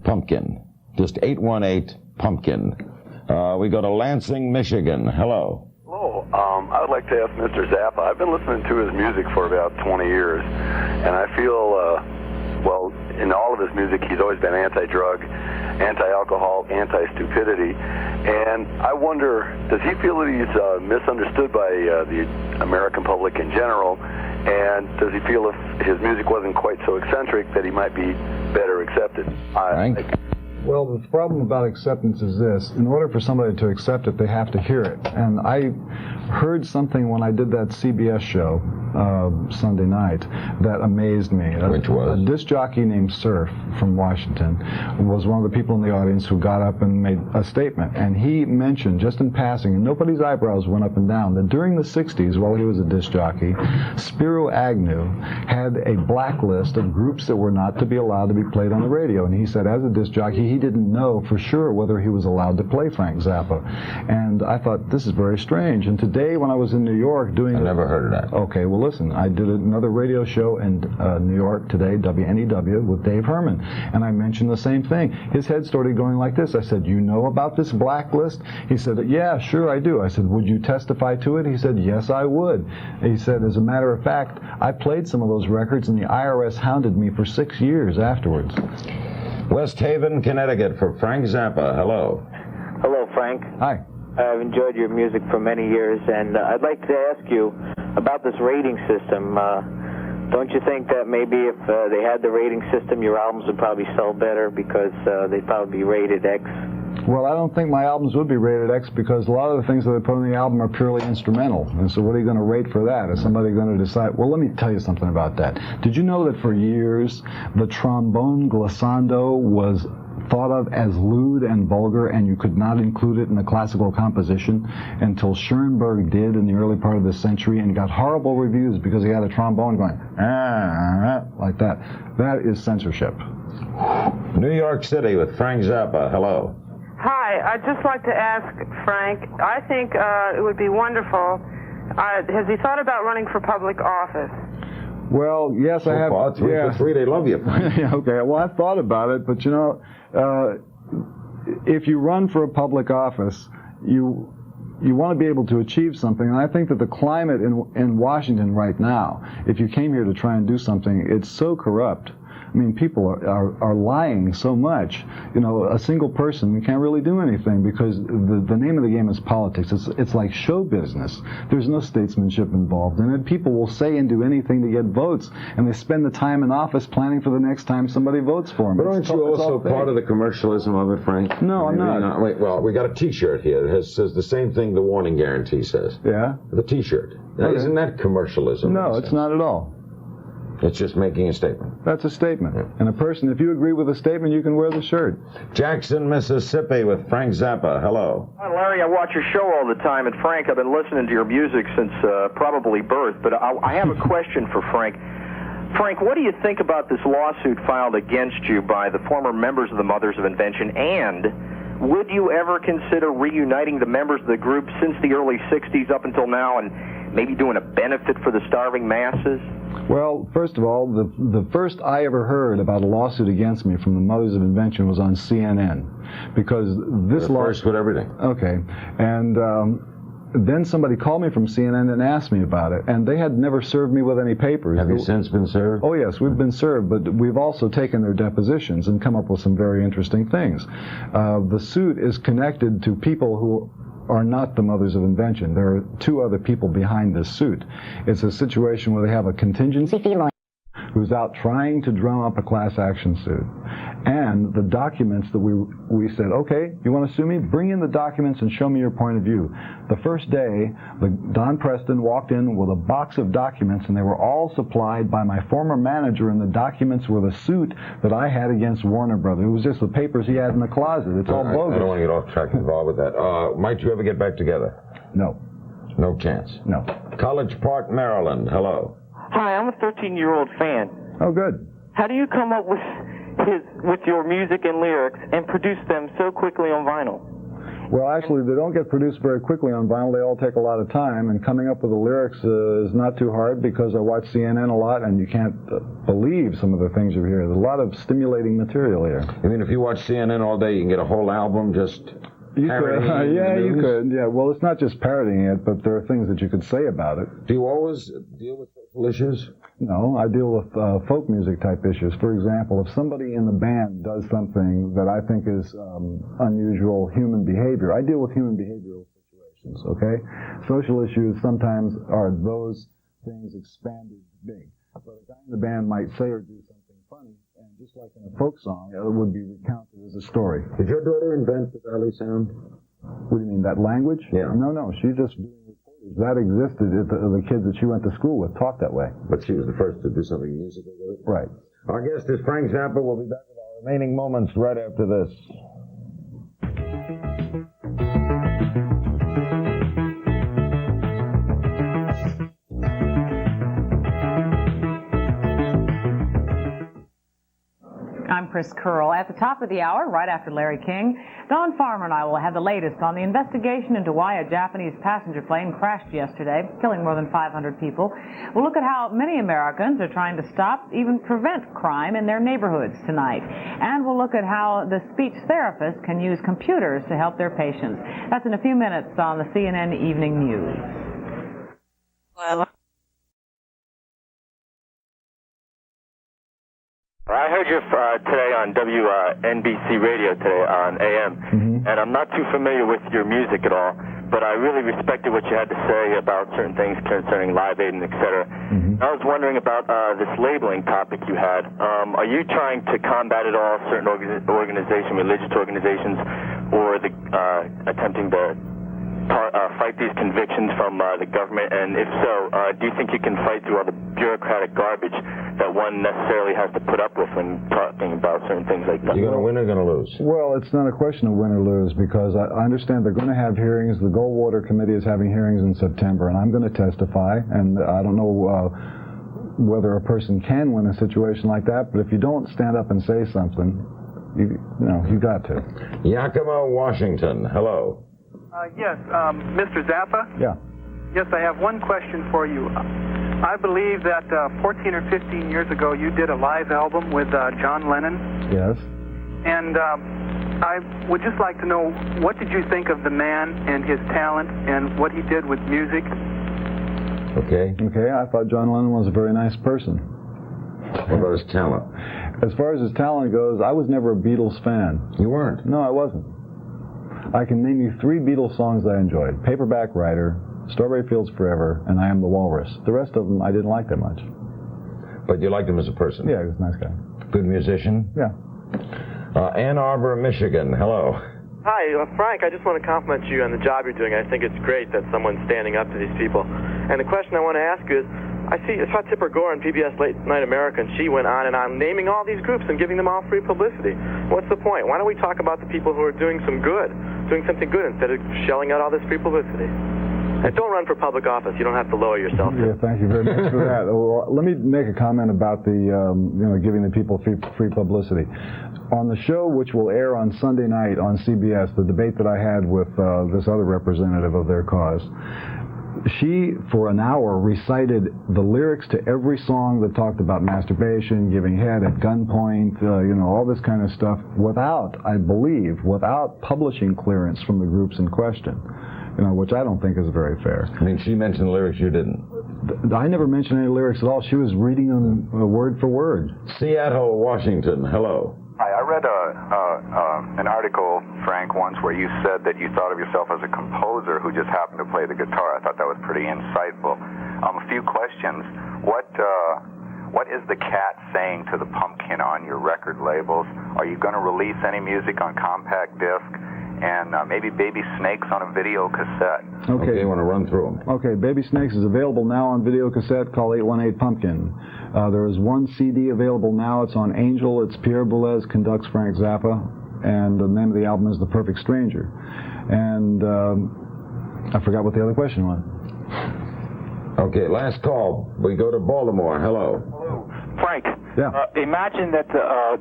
Pumpkin. Just 818-PUMPKIN. We go to Lansing, Michigan. Hello. Hello. I would like to ask Mr. Zappa. I've been listening to his music for about 20 years, and I feel, well, in all of his music, he's always been anti-drug, anti-alcohol, anti-stupidity. And I wonder, does he feel that he's misunderstood by the American public in general? And does he feel if his music wasn't quite so eccentric that he might be better accepted? Frank? Well, the problem about acceptance is this. In order for somebody to accept it, they have to hear it. And I heard something when I did that CBS show Sunday night that amazed me. Which was? A disc jockey named Surf from Washington was one of the people in the audience who got up and made a statement. And he mentioned, just in passing, and nobody's eyebrows went up and down, that during the 60s, while he was a disc jockey, Spiro Agnew had a blacklist of groups that were not to be allowed to be played on the radio. And he said, as a disc jockey, he didn't know for sure whether he was allowed to play Frank Zappa. And I thought, this is very strange. And today, when I was in New York doing... I never heard of that. Okay, well, listen, I did another radio show in New York today, WNEW, with Dave Herman. And I mentioned the same thing. His head started going like this. I said, you know about this blacklist? He said, yeah, sure I do. I said, would you testify to it? He said, yes, I would. He said, as a matter of fact, I played some of those records, and the IRS hounded me for 6 years afterwards. West Haven, Connecticut, for Frank Zappa. Hello. Hello, Frank. Hi. I've enjoyed your music for many years, and I'd like to ask you about this rating system. Don't you think that maybe if they had the rating system, your albums would probably sell better because they'd probably be rated X? Well, I don't think my albums would be rated X because a lot of the things that I put on the album are purely instrumental. And so what are you going to rate for that? Is somebody going to decide? Well, let me tell you something about that. Did you know that for years the trombone glissando was thought of as lewd and vulgar, and you could not include it in a classical composition until Schoenberg did in the early part of the century and got horrible reviews because he had a trombone going like that. That is censorship. New York City with Frank Zappa. Hello. Hi, I'd just like to ask Frank, I think it would be wonderful. Has he thought about running for public office? Well, yes, So I have. far, three for three, they love you. Yeah, okay, well, I've thought about it, but you know, if you run for a public office, you want to be able to achieve something, and I think that the climate in Washington right now, if you came here to try and do something, it's so corrupt. I mean, people are lying so much. You know, a single person can't really do anything because the name of the game is politics. It's like show business. There's no statesmanship involved in it. People will say and do anything to get votes, and they spend the time in office planning for the next time somebody votes for them. But aren't you also part of the commercialism of it, Frank? No, I'm not. Wait, well, we got a T-shirt here that says the same thing the warning guarantee says. Yeah? The T-shirt. Now, Okay. Isn't that commercialism? No, it's not at all. It's just making a statement. That's a statement. And a person, if you agree with a statement, you can wear the shirt. Jackson, Mississippi with Frank Zappa. Hello. Hi, Larry. I watch your show all the time. And, Frank, I've been listening to your music since probably birth. But I have a question for Frank. Frank, what do you think about this lawsuit filed against you by the former members of the Mothers of Invention? And would you ever consider reuniting the members of the group since the early 60s up until now and maybe doing a benefit for the starving masses? Well, first of all, the first I ever heard about a lawsuit against me from the Mothers of Invention was on CNN, because this law... First with everything. Okay, and then somebody called me from CNN and asked me about it, and they had never served me with any papers. Have you since been served? Oh, yes, we've been served, but we've also taken their depositions and come up with some very interesting things. The suit is connected to people who are not the Mothers of Invention. There are two other people behind this suit. It's a situation where they have a contingency fee lawyer who's out trying to drum up a class action suit. And the documents that we said, okay, you want to sue me? Bring in the documents and show me your point of view. The first day, Don Preston walked in with a box of documents, and they were all supplied by my former manager, and the documents were the suit that I had against Warner Brothers. It was just the papers he had in the closet. It's all bogus. I don't want to get off track involved with that. Might you ever get back together? No. No chance? No. College Park, Maryland. Hello. Hi, I'm a 13-year-old fan. Oh, good. How do you come up with your music and lyrics and produce them so quickly on vinyl? Well, actually, they don't get produced very quickly on vinyl. They all take a lot of time, and coming up with the lyrics is not too hard because I watch CNN a lot, and you can't believe some of the things you hear. There's a lot of stimulating material here. I mean, if you watch CNN all day, you can get a whole album just parodying yeah, the news? you could. Yeah, well, it's not just parodying it, but there are things that you could say about it. Do you always deal with social issues? No, I deal with folk music type issues. For example, if somebody in the band does something that I think is unusual human behavior, I deal with human behavioral situations, okay? Social issues sometimes are those things expanded big. But a guy in the band might say or do something funny, and just like in a folk song, it would be recounted as a story. Did your daughter invent the Valley Sound? What do you mean, that language? Yeah. No, she just doing recordings. That existed. The kids that she went to school with talked that way. But she was the first to do something musical with it? Right. Our guest is Frank Zappa. We'll be back with our remaining moments right after this. I'm Chris Curl. At the top of the hour, right after Larry King, Don Farmer and I will have the latest on the investigation into why a Japanese passenger plane crashed yesterday, killing more than 500 people. We'll look at how many Americans are trying to stop, even prevent crime in their neighborhoods tonight. And we'll look at how the speech therapists can use computers to help their patients. That's in a few minutes on the CNN Evening News. Well, I heard you today on WNBC radio today on AM, and I'm not too familiar with your music at all, but I really respected what you had to say about certain things concerning Live Aid and et cetera. I was wondering about this labeling topic you had. Are you trying to combat at all certain organizations, religious organizations, or attempting to fight these convictions from the government? And if so, do you think you can fight through all the bureaucratic garbage that one necessarily has to put up with when talking about certain things like that? You're going to win or going to lose? Well, it's not a question of win or lose, because I understand they're going to have hearings. The Goldwater Committee is having hearings in September, and I'm going to testify, and I don't know whether a person can win a situation like that, but if you don't stand up and say something, you got to. Yakima, Washington. Hello. Yes, Mr. Zappa? Yeah. Yes, I have one question for you. I believe that 14 or 15 years ago you did a live album with John Lennon. Yes. And I would just like to know, what did you think of the man and his talent and what he did with music? Okay. Okay, I thought John Lennon was a very nice person. What about his talent? As far as his talent goes, I was never a Beatles fan. You weren't? No, I wasn't. I can name you 3 Beatles songs I enjoyed: Paperback Writer, Strawberry Fields Forever, and I Am the Walrus. The rest of them I didn't like that much. But you liked him as a person? Yeah, he was a nice guy. Good musician? Yeah. Ann Arbor, Michigan. Hello. Hi, Frank, I just want to compliment you on the job you're doing. I think it's great that someone's standing up to these people. And the question I want to ask you is, I saw Tipper Gore on PBS Late Night America, and she went on and on naming all these groups and giving them all free publicity. What's the point? Why don't we talk about the people who are doing something good instead of shelling out all this free publicity? And don't run for public office. You don't have to lower yourself. Yeah, thank you very much for that. Well, let me make a comment about the giving the people free publicity. On the show, which will air on Sunday night on CBS, the debate that I had with this other representative of their cause, she, for an hour, recited the lyrics to every song that talked about masturbation, giving head at gunpoint, all this kind of stuff, without publishing clearance from the groups in question, which I don't think is very fair. I mean, she mentioned lyrics you didn't. I never mentioned any lyrics at all. She was reading them word for word. Seattle, Washington. Hello. Hi, I read an article, Frank, once where you said that you thought of yourself as a composer who just happened to play the guitar. I thought that was pretty insightful. A few questions. What is the cat saying to the pumpkin on your record labels? Are you going to release any music on compact disc? And maybe Baby Snakes on a video cassette? Okay, you want to run through them. Okay, Baby Snakes is available now on video cassette. Call 818-PUMPKIN. There is one CD available now. It's on Angel. It's Pierre Boulez conducts Frank Zappa, and the name of the album is The Perfect Stranger. And I forgot what the other question was. Okay, last call. We go to Baltimore. Hello. Hello. Frank, Yeah. Imagine that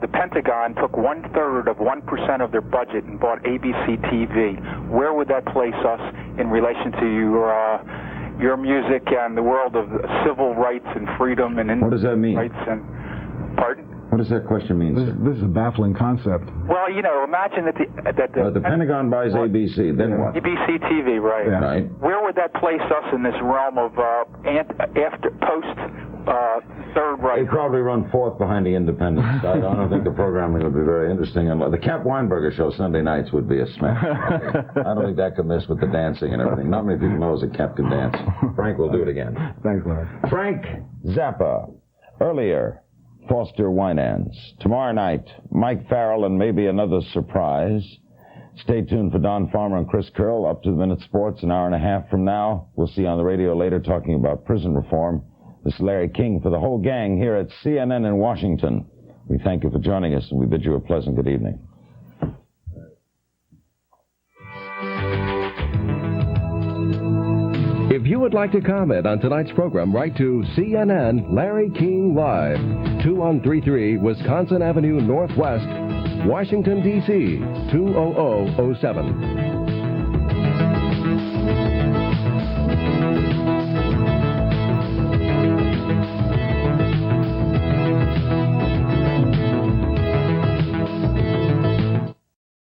the Pentagon took 1/3 of 1% of their budget and bought ABC TV. Where would that place us in relation to your music and the world of civil rights and freedom and what does that mean? Rights and pardon? What does that question mean, sir? This is a baffling concept. Well, imagine that the Pentagon buys ABC, then what? ABC TV, right? Yeah. Right. Where would that place us in this realm of Third Reich? They probably run fourth behind the Independents. I don't think the programming would be very interesting. The Cap Weinberger show Sunday nights would be a smash. I don't think that could miss with the dancing and everything. Not many people know that Cap can dance. Frank will do it again. Thanks, Larry. Frank Zappa. Earlier, Foster Winans. Tomorrow night, Mike Farrell and maybe another surprise. Stay tuned for Don Farmer and Chris Curl. Up to the Minute Sports an hour and a half from now. We'll see you on the radio later talking about prison reform. This is Larry King for the whole gang here at CNN in Washington. We thank you for joining us, and we bid you a pleasant good evening. If you would like to comment on tonight's program, write to CNN Larry King Live, 2133 Wisconsin Avenue Northwest, Washington, D.C., 20007.